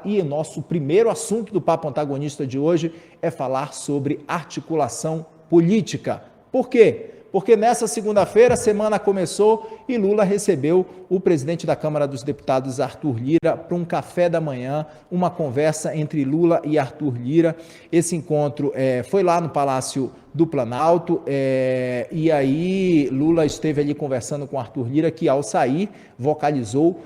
E nosso primeiro assunto do Papo Antagonista de hoje é falar sobre articulação política. Por quê? Porque nessa segunda-feira a semana começou e Lula recebeu o presidente da Câmara dos Deputados, Arthur Lira, para um café da manhã, uma conversa entre Lula e Arthur Lira. Esse encontro foi lá no Palácio do Planalto, e aí Lula esteve ali conversando com Arthur Lira, que ao sair vocalizou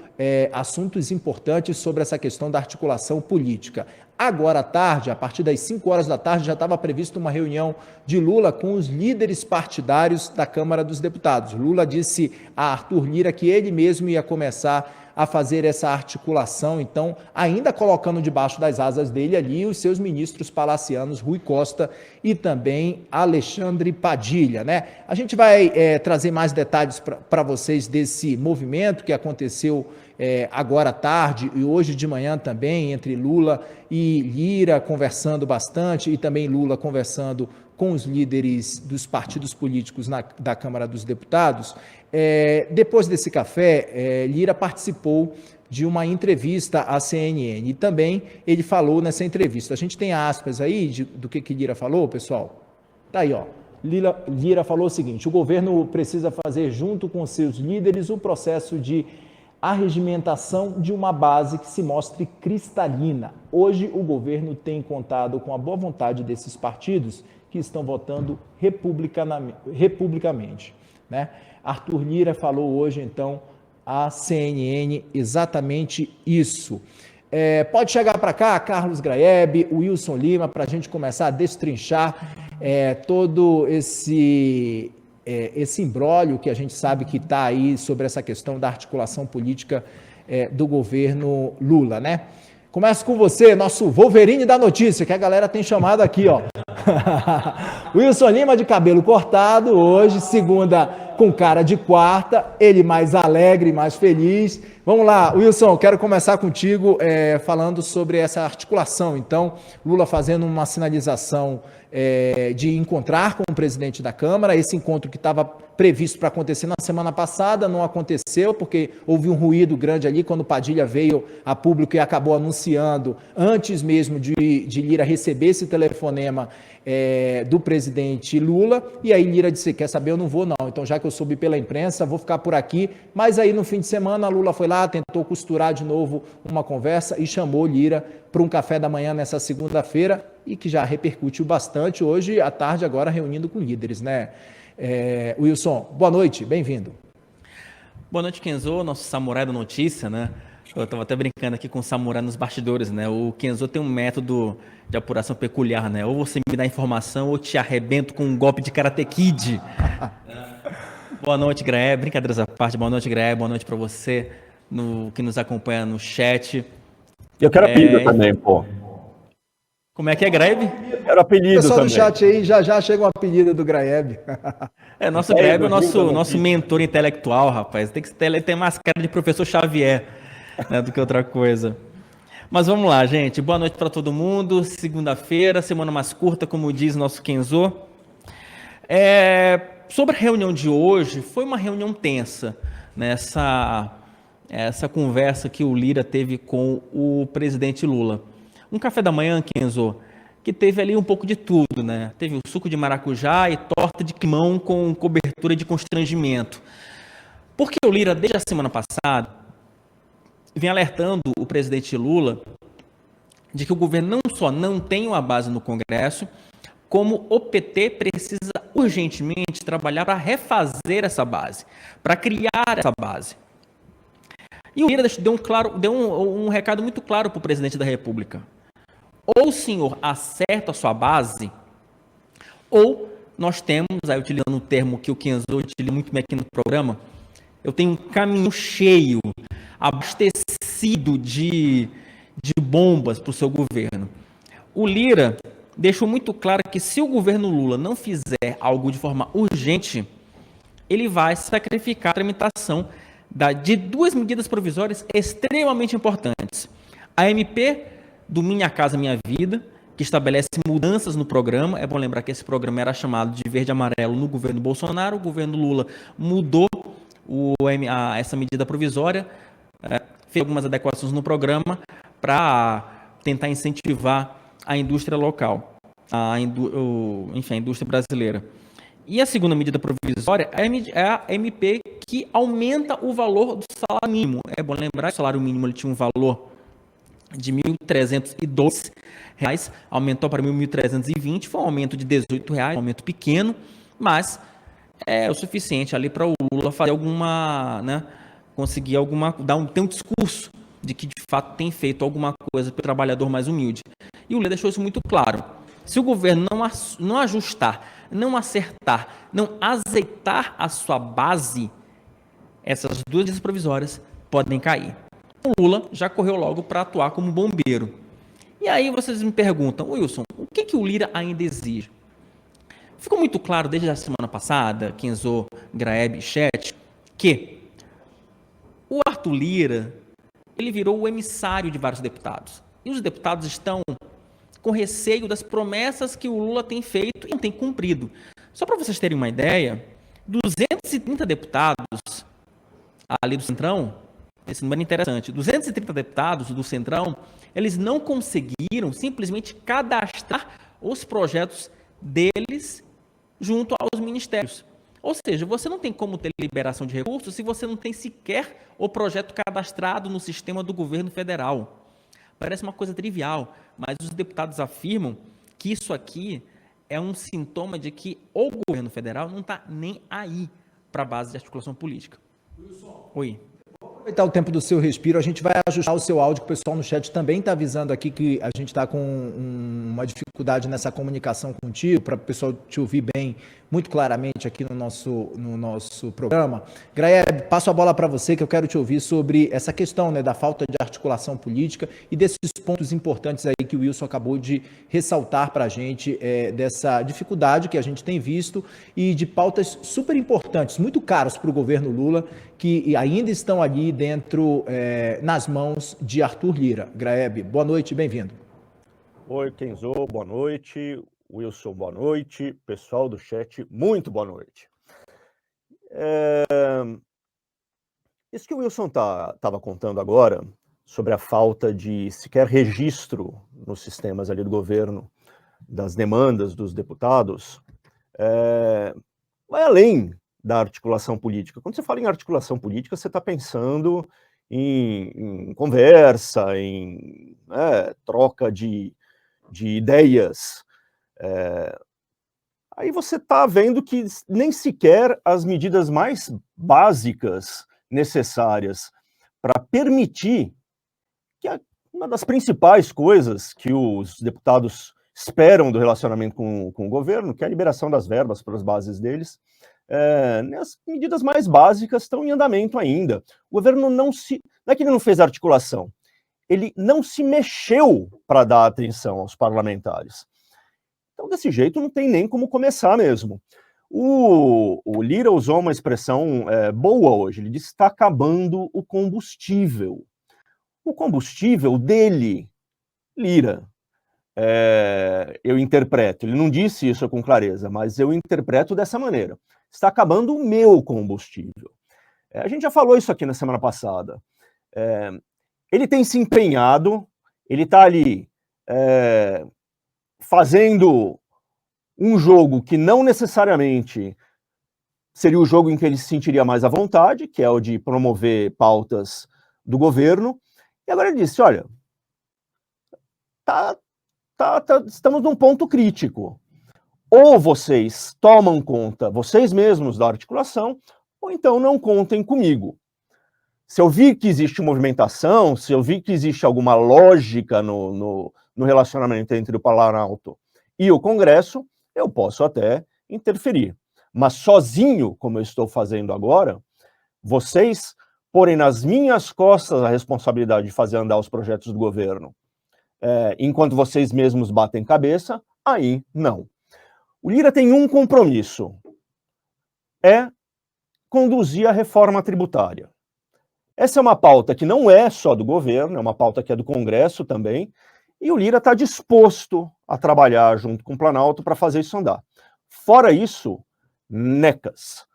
assuntos importantes sobre essa questão da articulação política. Agora à tarde, a partir das 5 horas da tarde, já estava prevista uma reunião de Lula com os líderes partidários da Câmara dos Deputados. Lula disse a Arthur Lira que ele mesmo ia começar a fazer essa articulação, então, ainda colocando debaixo das asas dele ali os seus ministros palacianos, Rui Costa e também Alexandre Padilha, né? A gente vai trazer mais detalhes para vocês desse movimento que aconteceu agora à tarde e hoje de manhã também, entre Lula e Lira conversando bastante, e também Lula conversando com os líderes dos partidos políticos da Câmara dos Deputados. Depois desse café, Lira participou de uma entrevista à CNN e também ele falou nessa entrevista. A gente tem aspas aí do que Lira falou, pessoal? Tá aí, ó. Lira falou o seguinte: o governo precisa fazer junto com seus líderes o processo de arregimentação de uma base que se mostre cristalina. Hoje, o governo tem contado com a boa vontade desses partidos que estão votando republicamente, né? Arthur Lira falou hoje, então, à CNN exatamente isso. Pode chegar para cá, Carlos Graeb, Wilson Lima, para a gente começar a destrinchar todo esse imbróglio que a gente sabe que está aí sobre essa questão da articulação política do governo Lula, né? Começo com você, nosso Wolverine da notícia, que a galera tem chamado aqui, ó. Wilson Lima de cabelo cortado hoje, segunda com cara de quarta, ele mais alegre, mais feliz. Vamos lá, Wilson, quero começar contigo falando sobre essa articulação. Então, Lula fazendo uma sinalização de encontrar com o presidente da Câmara, esse encontro que estava previsto para acontecer na semana passada, não aconteceu, porque houve um ruído grande ali quando Padilha veio a público e acabou anunciando, antes mesmo de Lira receber esse telefonema do presidente Lula, e aí Lira disse: quer saber, eu não vou não, então já que eu soube pela imprensa, vou ficar por aqui. Mas aí no fim de semana Lula foi lá, tentou costurar de novo uma conversa e chamou Lira para um café da manhã nessa segunda-feira, e que já repercutiu bastante hoje à tarde, agora reunindo com líderes, né? Wilson, boa noite, bem-vindo. Boa noite, Kenzo, nosso samurai da notícia, né? Eu estava até brincando aqui com o samurai nos bastidores, né? O Kenzo tem um método de apuração peculiar, né? Ou você me dá informação ou te arrebento com um golpe de Karate Kid. Boa noite, Graeb. Brincadeiras à parte. Boa noite, Graeb. Boa noite para você que nos acompanha no chat. Eu quero apelido também, pô. Como é que é, Graeb? Quero apelido pessoal também. Pessoal do chat aí, já chega um apelido do Graeb. Nosso Graeb é o nosso mentor intelectual, rapaz. Ele tem mais cara de professor Xavier, né, do que outra coisa. Mas vamos lá, gente. Boa noite para todo mundo. Segunda-feira, semana mais curta, como diz nosso Kenzo. Sobre a reunião de hoje, foi uma reunião tensa, né? Essa conversa que o Lira teve com o presidente Lula. Um café da manhã, Kenzo, que teve ali um pouco de tudo, né? Teve o suco de maracujá e torta de climão com cobertura de constrangimento. Porque o Lira, desde a semana passada, vem alertando o presidente Lula de que o governo não só não tem uma base no Congresso, como o PT precisa urgentemente trabalhar para refazer essa base, para criar essa base. E o Lira deu um recado muito claro para o presidente da República. Ou o senhor acerta a sua base, ou nós temos, aí utilizando um termo que o Kenzo utiliza muito bem aqui no programa, eu tenho um caminho cheio, abastecido de bombas para o seu governo. O Lira deixou muito claro que se o governo Lula não fizer algo de forma urgente, ele vai sacrificar a tramitação de duas medidas provisórias extremamente importantes. A MP do Minha Casa Minha Vida, que estabelece mudanças no programa. É bom lembrar que esse programa era chamado de verde e amarelo no governo Bolsonaro. O governo Lula mudou essa medida provisória, fez algumas adequações no programa para tentar incentivar a indústria local, enfim, a indústria brasileira. E a segunda medida provisória é a MP que aumenta o valor do salário mínimo. É bom lembrar que o salário mínimo ele tinha um valor de R$ 1.302, aumentou para 1.320, foi um aumento de R$ 18, um aumento pequeno, mas é o suficiente ali para o Lula fazer alguma, né, conseguir ter um discurso de que de fato tem feito alguma coisa para o trabalhador mais humilde. E o Lula deixou isso muito claro. Se o governo não ajustar, não acertar, não azeitar a sua base, essas duas medidas provisórias podem cair. O Lula já correu logo para atuar como bombeiro. E aí vocês me perguntam, Wilson, o que o Lira ainda exige? Ficou muito claro desde a semana passada, Kenzo, Graeb e Chat, que o Arthur Lira ele virou o emissário de vários deputados. E os deputados estão com receio das promessas que o Lula tem feito e não tem cumprido. Só para vocês terem uma ideia, 230 deputados ali do Centrão, esse número é interessante, 230 deputados do Centrão, eles não conseguiram simplesmente cadastrar os projetos deles junto aos ministérios. Ou seja, você não tem como ter liberação de recursos se você não tem sequer o projeto cadastrado no sistema do governo federal. Parece uma coisa trivial, mas os deputados afirmam que isso aqui é um sintoma de que o governo federal não está nem aí para a base de articulação política. Wilson. Oi. Vou aproveitar o tempo do seu respiro, a gente vai ajustar o seu áudio, que o pessoal no chat também está avisando aqui que a gente está com uma dificuldade nessa comunicação contigo, para o pessoal te ouvir bem, muito claramente aqui no nosso programa. Graeb, passo a bola para você, que eu quero te ouvir sobre essa questão, né, da falta de articulação política e desses pontos importantes aí que o Wilson acabou de ressaltar para a gente, dessa dificuldade que a gente tem visto e de pautas super importantes, muito caras para o governo Lula, que ainda estão ali dentro, nas mãos de Arthur Lira. Graeb, boa noite, bem-vindo. Oi, Kenzo, boa noite. Wilson, boa noite. Pessoal do chat, muito boa noite. Isso que o Wilson estava contando agora, sobre a falta de sequer registro nos sistemas ali do governo, das demandas dos deputados, vai além da articulação política. Quando você fala em articulação política, você está pensando em conversa, em troca de ideias. Aí você está vendo que nem sequer as medidas mais básicas necessárias para permitir que uma das principais coisas que os deputados esperam do relacionamento com o governo, que é a liberação das verbas para as bases deles, as medidas mais básicas estão em andamento ainda. O governo não é que ele não fez articulação, ele não se mexeu para dar atenção aos parlamentares. Então, desse jeito, não tem nem como começar mesmo. O Lira usou uma expressão boa hoje, ele disse que está acabando o combustível. O combustível dele, Lira, eu interpreto, ele não disse isso com clareza, mas eu interpreto dessa maneira. Está acabando o meu combustível. A gente já falou isso aqui na semana passada. Ele tem se empenhado, ele está ali fazendo um jogo que não necessariamente seria o jogo em que ele se sentiria mais à vontade, que é o de promover pautas do governo. E agora ele disse, olha, estamos num ponto crítico. Ou vocês tomam conta, vocês mesmos, da articulação, ou então não contem comigo. Se eu vi que existe movimentação, se eu vi que existe alguma lógica no relacionamento entre o Planalto e o Congresso, eu posso até interferir. Mas sozinho, como eu estou fazendo agora, vocês porem nas minhas costas a responsabilidade de fazer andar os projetos do governo, enquanto vocês mesmos batem cabeça, aí não. O Lira tem um compromisso, conduzir a reforma tributária. Essa é uma pauta que não é só do governo, é uma pauta que é do Congresso também, e o Lira está disposto a trabalhar junto com o Planalto para fazer isso andar. Fora isso, necas.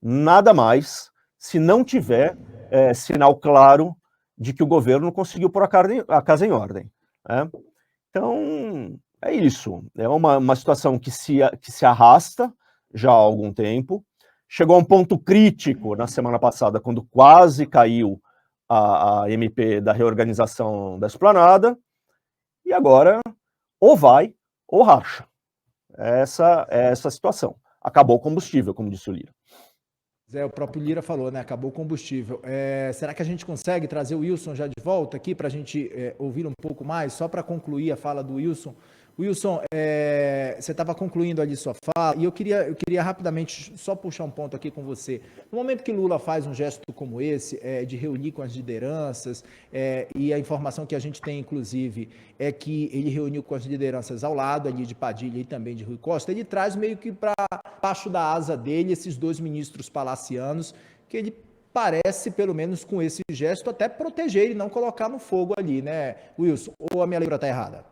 Nada mais, se não tiver sinal claro de que o governo conseguiu pôr a casa em ordem, né? Então, é isso. É uma situação que se arrasta já há algum tempo. Chegou a um ponto crítico na semana passada, quando quase caiu a MP da reorganização da Esplanada, e agora ou vai ou racha. Essa é essa situação. Acabou o combustível, como disse o Lira. O próprio Lira falou, né? Acabou o combustível. Será que a gente consegue trazer o Wilson já de volta aqui para a gente ouvir um pouco mais, só para concluir a fala do Wilson? Wilson, você estava concluindo ali sua fala, e eu queria rapidamente só puxar um ponto aqui com você. No momento que Lula faz um gesto como esse, de reunir com as lideranças, e a informação que a gente tem, inclusive, é que ele reuniu com as lideranças ao lado ali de Padilha e também de Rui Costa, ele traz meio que para baixo da asa dele esses dois ministros palacianos, que ele parece, pelo menos com esse gesto, até proteger e não colocar no fogo ali, né, Wilson? Ou a minha leitura está errada?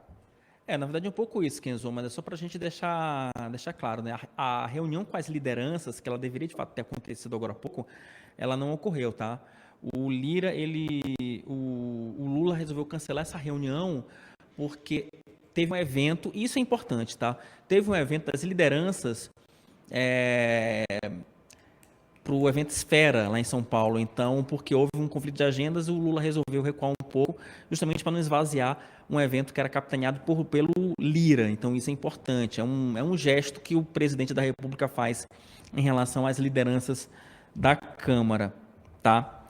Na verdade é um pouco isso, Kenzo, mas é só para a gente deixar claro, né? A reunião com as lideranças, que ela deveria de fato ter acontecido agora há pouco, ela não ocorreu, tá? O Lira, o Lula resolveu cancelar essa reunião porque teve um evento, e isso é importante, tá? Teve um evento das lideranças para o evento Esfera, lá em São Paulo. Então, porque houve um conflito de agendas, o Lula resolveu recuar um pouco, justamente para não esvaziar um evento que era capitaneado pelo Lira. Então, isso é importante. É um gesto que o presidente da República faz em relação às lideranças da Câmara. Tá?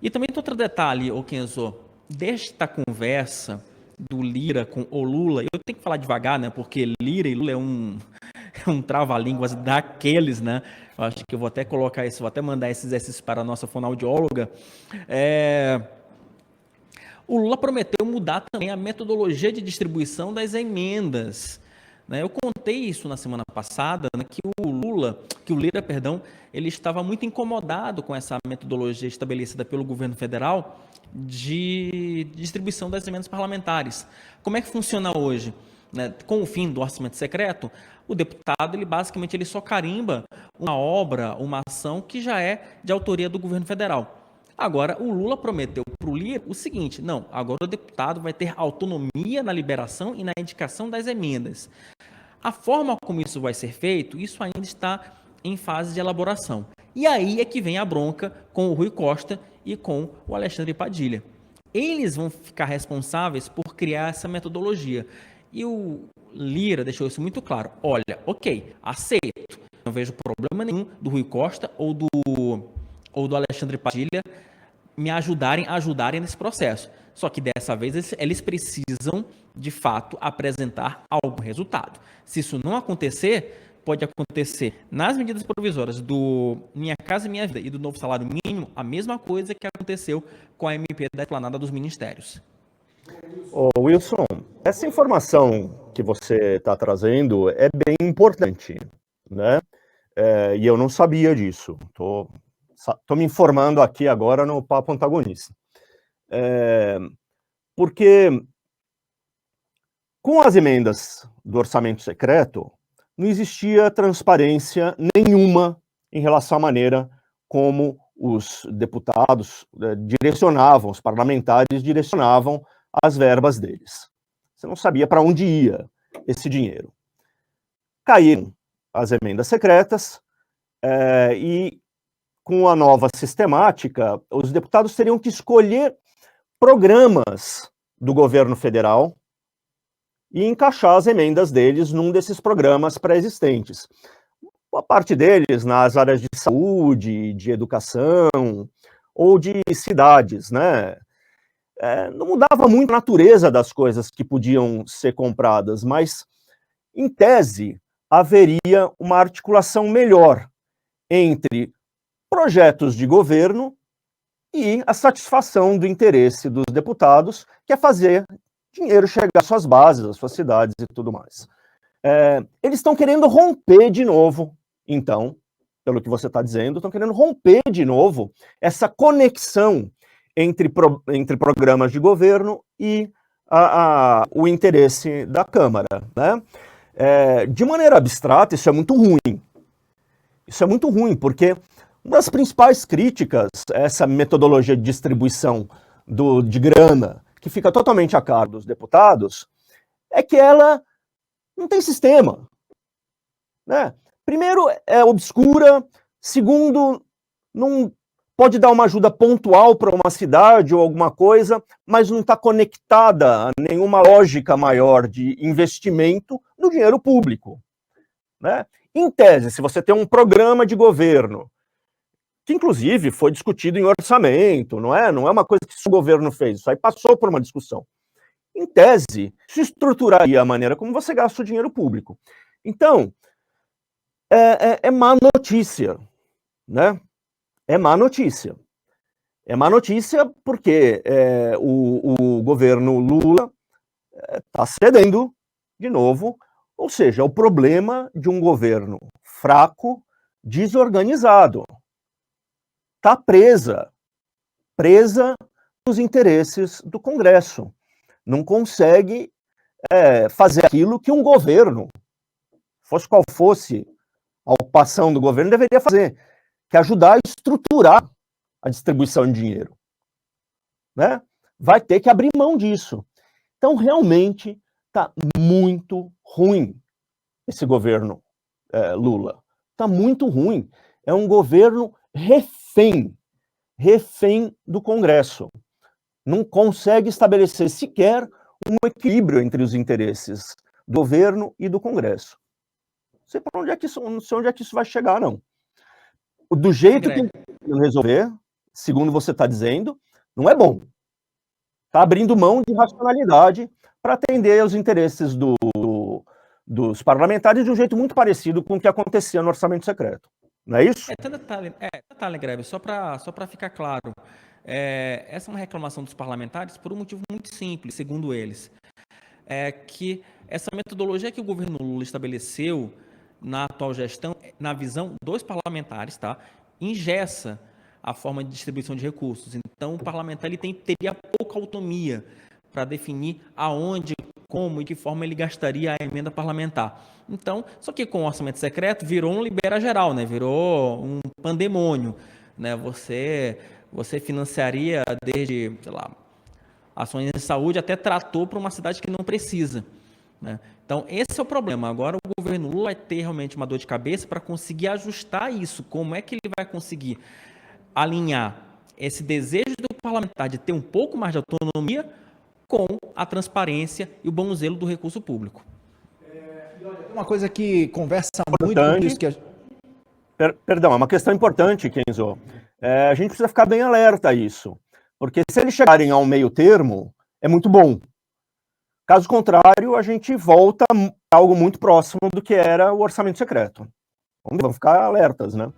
E também tem outro detalhe, Kenzo, desta conversa do Lira com o Lula, eu tenho que falar devagar, né? Porque Lira e Lula é um trava-línguas daqueles, né? Eu acho que eu vou até colocar isso, vou até mandar esses exercícios para a nossa fonoaudióloga. O Lula prometeu mudar também a metodologia de distribuição das emendas, né? Eu contei isso na semana passada, né, que o Lira, ele estava muito incomodado com essa metodologia estabelecida pelo governo federal de distribuição das emendas parlamentares. Como é que funciona hoje? Né? Com o fim do orçamento secreto, o deputado, ele só carimba uma obra, uma ação que já é de autoria do governo federal. Agora, o Lula prometeu para o Lira o seguinte, não, agora o deputado vai ter autonomia na liberação e na indicação das emendas. A forma como isso vai ser feito, isso ainda está em fase de elaboração. E aí é que vem a bronca com o Rui Costa e com o Alexandre Padilha. Eles vão ficar responsáveis por criar essa metodologia. E o Lira deixou isso muito claro. Olha, ok, aceito. Não vejo problema nenhum do Rui Costa ou do Alexandre Padilha me ajudarem nesse processo. Só que dessa vez eles precisam, de fato, apresentar algum resultado. Se isso não acontecer, pode acontecer nas medidas provisórias do Minha Casa Minha Vida e do novo salário mínimo, a mesma coisa que aconteceu com a MP da Esplanada dos Ministérios. Wilson, essa informação que você está trazendo é bem importante, né? E eu não sabia disso. Estou me informando aqui agora no Papo Antagonista. Porque com as emendas do orçamento secreto, não existia transparência nenhuma em relação à maneira como os deputados direcionavam, os parlamentares direcionavam as verbas deles. Você não sabia para onde ia esse dinheiro. Caíram as emendas secretas e com a nova sistemática, os deputados teriam que escolher programas do governo federal e encaixar as emendas deles num desses programas pré-existentes. Uma parte deles nas áreas de saúde, de educação ou de cidades, né? Não mudava muito a natureza das coisas que podiam ser compradas, mas, em tese, haveria uma articulação melhor entre projetos de governo e a satisfação do interesse dos deputados, que é fazer dinheiro chegar às suas bases, às suas cidades e tudo mais. Eles estão querendo romper de novo, então, pelo que você está dizendo, estão querendo romper de novo essa conexão entre programas de governo e o interesse da Câmara, né? De maneira abstrata, isso é muito ruim. Isso é muito ruim, porque Uma das principais críticas a essa metodologia de distribuição de grana, que fica totalmente a cargo dos deputados, é que ela não tem sistema, né? Primeiro, é obscura. Segundo, não pode dar uma ajuda pontual para uma cidade ou alguma coisa, mas não está conectada a nenhuma lógica maior de investimento no dinheiro público, né? Em tese, se você tem um programa de governo, que inclusive foi discutido em orçamento, não é uma coisa que o governo fez, isso aí passou por uma discussão. Em tese, se estruturaria a maneira como você gasta o dinheiro público. Então, é má notícia, né? É má notícia. É má notícia porque o governo Lula está cedendo de novo, ou seja, o problema de um governo fraco, desorganizado. Está presa nos interesses do Congresso. Não consegue fazer aquilo que um governo, fosse qual fosse a ocupação do governo, deveria fazer, que é ajudar a estruturar a distribuição de dinheiro, né? Vai ter que abrir mão disso. Então, realmente, está muito ruim esse governo Lula. Está muito ruim. É um governo refém do Congresso. Não consegue estabelecer sequer um equilíbrio entre os interesses do governo e do Congresso. Não sei para onde é que isso vai chegar, não. Do jeito que resolver, segundo você está dizendo, não é bom. Está abrindo mão de racionalidade para atender aos interesses dos parlamentares de um jeito muito parecido com o que acontecia no orçamento secreto. Não é isso? Tem detalhe, Greve, só para ficar claro. Essa é uma reclamação dos parlamentares por um motivo muito simples, segundo eles. É que essa metodologia que o governo Lula estabeleceu na atual gestão, na visão dos parlamentares, tá, engessa a forma de distribuição de recursos. Então, o parlamentar ele teria pouca autonomia para definir aonde, como e que forma ele gastaria a emenda parlamentar. Então, só que com o orçamento secreto virou um libera geral, né? Virou um pandemônio, né? Você financiaria desde, sei lá, ações de saúde até trator para uma cidade que não precisa, né? Então, esse é o problema. Agora, o governo Lula vai ter realmente uma dor de cabeça para conseguir ajustar isso. Como é que ele vai conseguir alinhar esse desejo do parlamentar de ter um pouco mais de autonomia com a transparência e o bom zelo do recurso público? Uma coisa que conversa muito com isso que Perdão, é uma questão importante, Kenzo. A gente precisa ficar bem alerta a isso, porque se eles chegarem ao meio termo, é muito bom. Caso contrário, a gente volta a algo muito próximo do que era o orçamento secreto. Vamos ficar alertas, né?